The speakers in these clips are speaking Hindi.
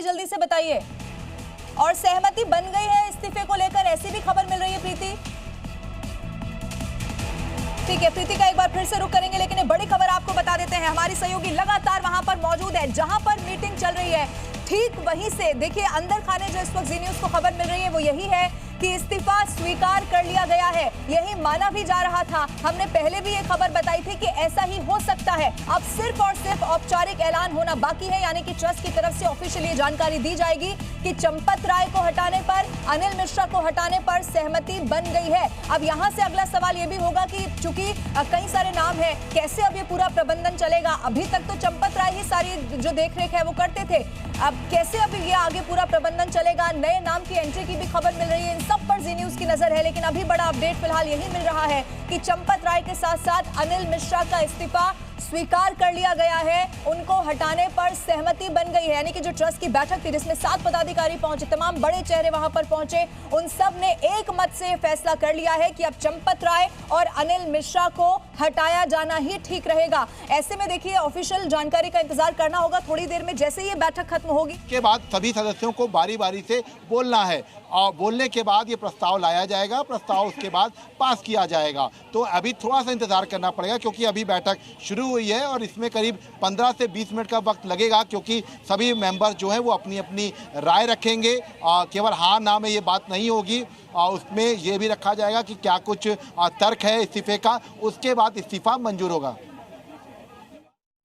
सहमति जल्दी से बताइए। और सहमति बन गई है इस्तीफे को लेकर, ऐसी भी खबर मिल रही है प्रीति। ठीक है, प्रीति का एक बार फिर से रुख करेंगे, लेकिन एक बड़ी खबर आपको बता देते हैं। हमारी सहयोगी लगातार वहां पर मौजूद है जहां पर मीटिंग चल रही है, ठीक वहीं से देखिए अंदर खाने जो इस वक्त जी न्यूज़ को खबर मिल रही है वो यही है कि इस्तीफा स्वीकार कर लिया गया है। यही माना भी जा रहा था, हमने पहले भी ये खबर बताई थी कि ऐसा ही हो सकता है। अब सिर्फ और सिर्फ औपचारिक ऐलान होना बाकी है, यानी कि ट्रस्ट की तरफ से ऑफिशियली जानकारी दी जाएगी कि चंपत राय को हटाने पर, अनिल मिश्रा को हटाने पर सहमति बन गई है। अब यहां से अगला सवाल ये भी होगा कि चूंकि कई सारे नाम है, कैसे अब ये पूरा प्रबंधन चलेगा। अभी तक तो चंपत राय ही सारी जो देखरेख है वो करते थे, अब कैसे अब ये आगे पूरा प्रबंधन चलेगा। नए नाम की एंट्री की भी खबर मिल रही है, इन सब पर जी न्यूज़ की नजर है। लेकिन अभी बड़ा अपडेट फिलहाल यही मिल रहा है कि चंपत राय के साथ साथ अनिल मिश्रा का इस्तीफा स्वीकार कर लिया गया है, उनको हटाने पर सहमति बन गई है। यानी कि जो ट्रस्ट की बैठक थी जिसमें 7 पदाधिकारी पहुंचे, तमाम बड़े चेहरे वहां पर पहुंचे, उन सब ने एक मत से फैसला कर लिया है कि अब चंपत राय और अनिल मिश्रा को हटाया जाना ही ठीक रहेगा। ऐसे में देखिए ऑफिशियल जानकारी का इंतजार करना होगा। थोड़ी देर में जैसे ये बैठक खत्म होगी के बाद सभी सदस्यों को बारी बारी से बोलना है और बोलने के बाद ये प्रस्ताव लाया जाएगा, प्रस्ताव उसके बाद पास किया जाएगा। तो अभी थोड़ा सा इंतजार करना पड़ेगा क्योंकि अभी बैठक शुरू हुई है और इसमें करीब 15 से 20 मिनट का वक्त लगेगा, क्योंकि सभी मेंबर जो हैं वो अपनी अपनी राय रखेंगे। केवल हाँ ना में ये बात नहीं होगी, उसमें ये भी रखा जाएगा कि क्या कुछ तर्क है इस्तीफे का, उसके बाद इस्तीफा मंजूर होगा।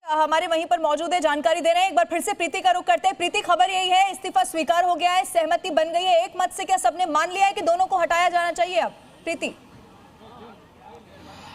हमारे वहीं पर मौजूद है, जानकारी दे रहे हैं। एक बार फिर से प्रीति का रुख करते हैं। प्रीति, खबर यही है इस्तीफा स्वीकार हो गया है, सहमति बन गई है, एक मत से क्या सबने मान लिया है कि दोनों को हटाया जाना चाहिए अब? प्रीति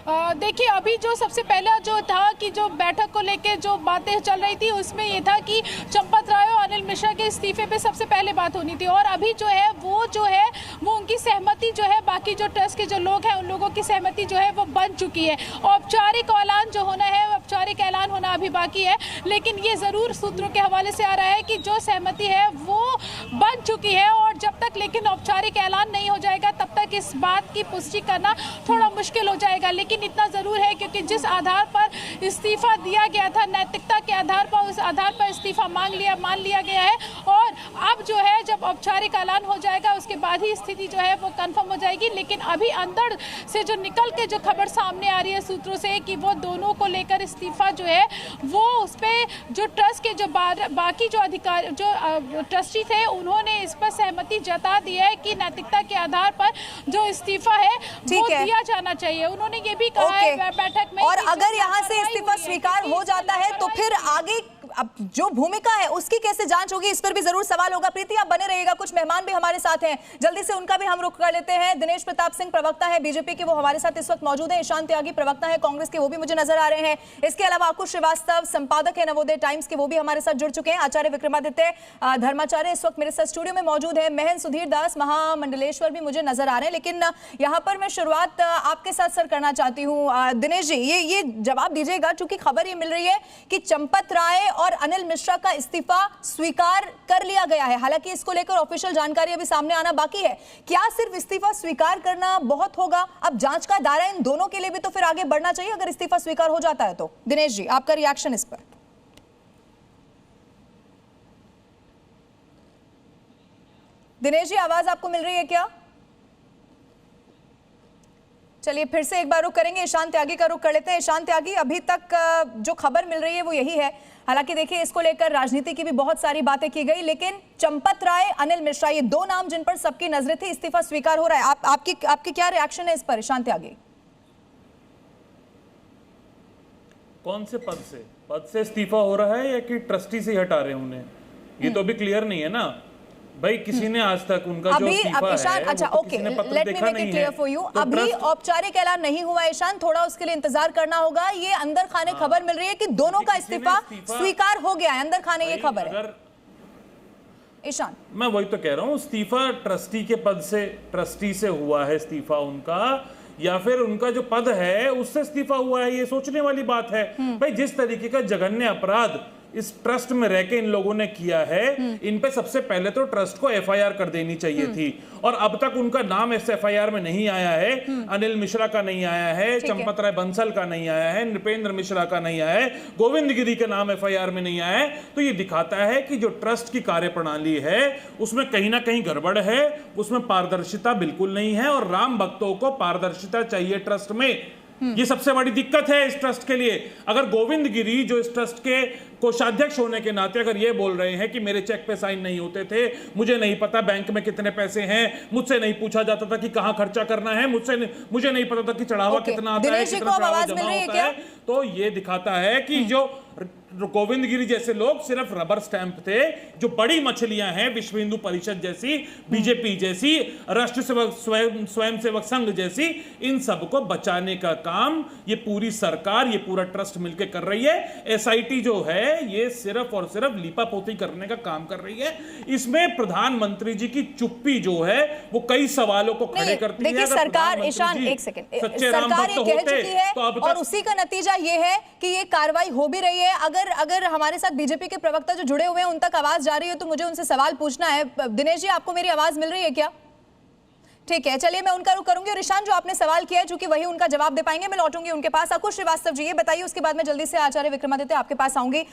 देखिए, अभी जो सबसे पहला जो था कि जो बैठक को लेके जो बातें चल रही थी उसमें ये था कि चंपत राय और अनिल मिश्रा के इस्तीफे पे सबसे पहले बात होनी थी, और अभी जो है वो उनकी सहमति जो है, बाकी जो ट्रस्ट के जो लोग हैं उन लोगों की सहमति जो है वो बन चुकी है। औपचारिक ऐलान जो होना है, औपचारिक ऐलान होना अभी बाकी है, लेकिन ये ज़रूर सूत्रों के हवाले से आ रहा है कि जो सहमति है वो बन चुकी है। और जब तक लेकिन औपचारिक ऐलान नहीं हो जाएगा तब तक इस बात की पुष्टि करना थोड़ा मुश्किल हो जाएगा। लेकिन इतना जरूर है क्योंकि जिस आधार पर इस्तीफा दिया गया था, नैतिकता के आधार पर, उस आधार पर इस्तीफा मान लिया गया है। और अब जो है जब औपचारिक ऐलान हो जाएगा उसके बाद ही स्थिति जो है वो कंफर्म हो जाएगी। लेकिन अभी अंदर से जो निकल के जो खबर सामने आ रही है सूत्रों से कि वो दोनों को लेकर इस्तीफा जो है वो उस पर जो ट्रस्ट के जो बाकी जो अधिकारी जो ट्रस्टी थे उन्होंने इस पर सहमति जता दी है कि नैतिकता के आधार पर जो इस्तीफा है वो दिया जाना चाहिए। उन्होंने ये भी कहा है बैठक में। और अगर यहाँ से इस्तीफा स्वीकार हो जाता है तो फिर आगे अब जो भूमिका है उसकी कैसे जांच होगी, इस पर भी जरूर सवाल होगा। प्रीति, आप बने रहिएगा, कुछ मेहमान भी हमारे साथ हैं, जल्दी से उनका भी हम रुख कर लेते हैं। दिनेश प्रताप सिंह प्रवक्ता है बीजेपी के, वो हमारे साथ इस वक्त मौजूद है। ईशान त्यागी प्रवक्ता है कांग्रेस के, वो भी मुझे नजर आ रहे हैं। इसके अलावा अंकुश श्रीवास्तव संपादक है नवोदय टाइम्स के, वो भी हमारे साथ जुड़ चुके हैं। आचार्य विक्रमादित्य धर्माचार्य इस वक्त मेरे साथ स्टूडियो में मौजूद है। महन सुधीर दास महामंडलेश्वर भी मुझे नजर आ रहे हैं। लेकिन यहाँ पर मैं शुरुआत आपके साथ सर करना चाहती हूँ। दिनेश जी, ये जवाब दीजिएगा, चूंकि खबर ये मिल रही है कि चंपत राय और अनिल मिश्रा का इस्तीफा स्वीकार कर लिया गया है। हालांकि इसको लेकर ऑफिशियल जानकारी अभी सामने आना बाकी है। क्या सिर्फ इस्तीफा स्वीकार करना बहुत होगा? अब जांच का दायरा इन दोनों के लिए भी तो फिर आगे बढ़ना चाहिए अगर इस्तीफा स्वीकार हो जाता है तो। दिनेश जी, आपका रिएक्शन इस पर? दिनेश जी, आवाज आपको मिल रही है क्या? चलिए फिर से एक बार रुख करेंगे, ईशान त्यागी का रुख कर लेते हैं। ईशान त्यागी, अभी तक जो खबर मिल रही है वो यही है। हालांकि देखिए इसको लेकर राजनीति की भी बहुत सारी बातें की गई, लेकिन चंपत राय, अनिल मिश्रा, ये दो नाम जिन पर सबकी नजरें थी, इस्तीफा स्वीकार हो रहा है। आपकी क्या रिएक्शन है इस पर, ईशान त्यागी? कौन से पद से इस्तीफा हो रहा है या कि ट्रस्टी से हटा रहे हैं उन्हें, ये तो अभी क्लियर नहीं है ना भाई। किसी ने आज तक उनका जो इस्तीफा है, अच्छा okay, let me make it clear for you. अभी औपचारिक ऐलान नहीं हुआ ईशान, थोड़ा उसके लिए इंतजार करना होगा। ये अंदर खाने खबर मिल रही है कि दोनों का इस्तीफा स्वीकार हो गया है, अंदर खाने ये खबर है ईशान। मैं वही तो कह रहा हूँ, इस्तीफा ट्रस्टी के पद से, ट्रस्टी से हुआ है इस्तीफा उनका, या फिर उनका जो पद है उससे इस्तीफा हुआ है, ये सोचने वाली बात है भाई। जिस तरीके का जघन्य अपराध इस ट्रस्ट में रह के इन लोगों ने किया है, इन पे सबसे पहले तो ट्रस्ट को एफआईआर कर देनी चाहिए थी। और अब तक उनका नाम इस एफआईआर में नहीं आया है। अनिल मिश्रा का नहीं आया है, चंपत राय बंसल का नहीं आया है, नृपेंद्र मिश्रा का नहीं आया है, गोविंद गिरी का नाम एफआईआर में नहीं आया है। तो ये दिखाता है कि जो ट्रस्ट की कार्यप्रणाली है उसमें कहीं ना कहीं गड़बड़ है, उसमें पारदर्शिता बिल्कुल नहीं है। और राम भक्तों को पारदर्शिता चाहिए ट्रस्ट में, ये सबसे बड़ी दिक्कत है इस ट्रस्ट के लिए। अगर गोविंद गिरी जो इस ट्रस्ट के कोषाध्यक्ष होने के नाते अगर ये बोल रहे हैं कि मेरे चेक पे साइन नहीं होते थे, मुझे नहीं पता बैंक में कितने पैसे हैं, मुझसे नहीं पूछा जाता था कि कहां खर्चा करना है, मुझे नहीं पता था कि चढ़ावा कितना आता है, कितना चढ़ावा जमा होता है, तो ये दिखाता है कि जो गोविंद गिरी जैसे लोग सिर्फ रबर स्टैंप थे। जो बड़ी मछलियां हैं, विश्व हिंदू परिषद जैसी, बीजेपी जैसी, राष्ट्रीय स्वयंसेवक संघ जैसी, इन सबको बचाने का काम ये पूरी सरकार, ये पूरा ट्रस्ट मिलकर कर रही है। एसआईटी जो है ये सिर्फ और सिर्फ लीपापोती करने का काम कर रही है। इसमें प्रधानमंत्री जी की चुप्पी जो है वो कई सवालों को खड़े करती है। देखिए सरकार, ईशान एक सेकंड, सरकार ये कह चुकी है और उसी का नतीजा ये है कि ये कार्रवाई हो भी रही है। अगर हमारे साथ बीजेपी के प्रवक्ता जो जुड़े हुए हैं उन तक आवाज जा रही है तो मुझे उनसे सवाल पूछना है। दिनेश जी, आपको मेरी आवाज मिल रही है क्या? ठीक है, चलिए मैं उनका रुख करूंगी। और ईशान, जो आपने सवाल किया है, चूंकि वही उनका जवाब दे पाएंगे, मैं लौटूंगी उनके पास। अकुश श्रीवास्तव जी, ये बताइए, उसके बाद मैं जल्दी से आचार्य विक्रमादित्य आपके पास आऊंगी।